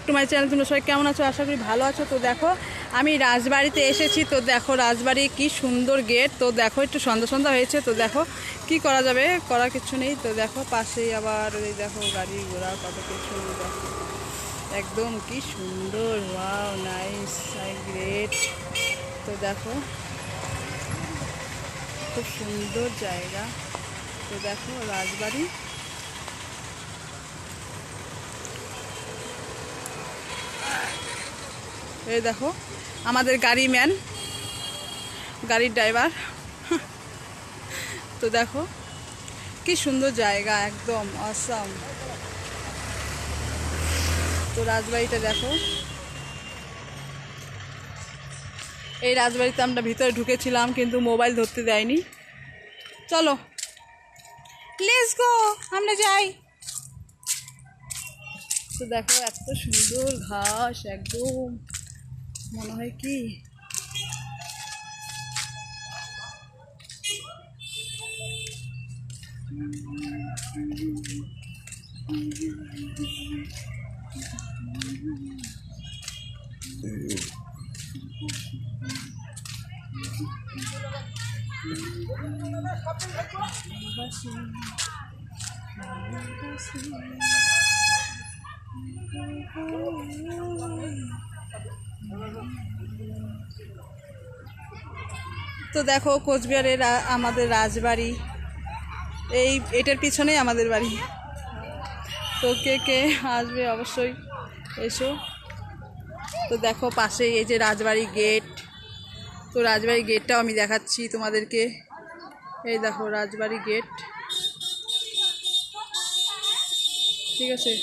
একটু my channel, তোমরা সবাই কেমন আছো? আশা করি ভালো আছো। তো দেখো আমি রাজবাড়িতে এসেছি। তো দেখো রাজবাড়ি কি সুন্দর গেট। তো দেখো একটু সন্ধ্যা সন্ধ্যা হয়েছে। তো দেখো কি করা যাবে, করার কিছু নেই। তো দেখো পাশেই আবার ওই দেখো গাড়ি ঘোড়া কত কিছু, দেখো একদম কি সুন্দর, ওয়াও নাইস গ্রেট। তো দেখো খুব সুন্দর জায়গা। তো দেখো রাজবাড়ি, এই দেখো আমাদের গাড়ি ম্যান, গাড়ির ড্রাইভার। তো দেখো কি সুন্দর জায়গা, একদম অসাম। তো রাজবাড়িটা দেখো, এই রাজবাড়িতে আমরা ভিতরে ঢুকেছিলাম কিন্তু মোবাইল ধরতে দেয়নি। চলো লেটস গো, আমরা যাই। তো দেখো এত সুন্দর ঘাস, একদম মনে হয় কি তো দেখো কোচবিহারের আমাদের রাজবাড়ি, এটার পিছনেই আমাদের বাড়ি। তো কে কে আসবে অবশ্যই এসো। তো দেখো পাশেই এই যে রাজবাড়ি গেট। তো রাজবাড়ি গেটটাও আমি দেখাচ্ছি তোমাদেরকে। এই দেখো রাজবাড়ি গেট, ঠিক আছে।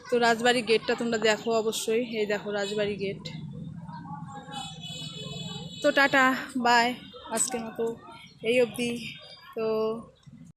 তো রাজবাড়ি গেটটা তোমরা দেখো অবশ্যই। এই দেখো রাজবাড়ি গেট। তো টাটা বাই, আজকের মতো এই অবধি। তো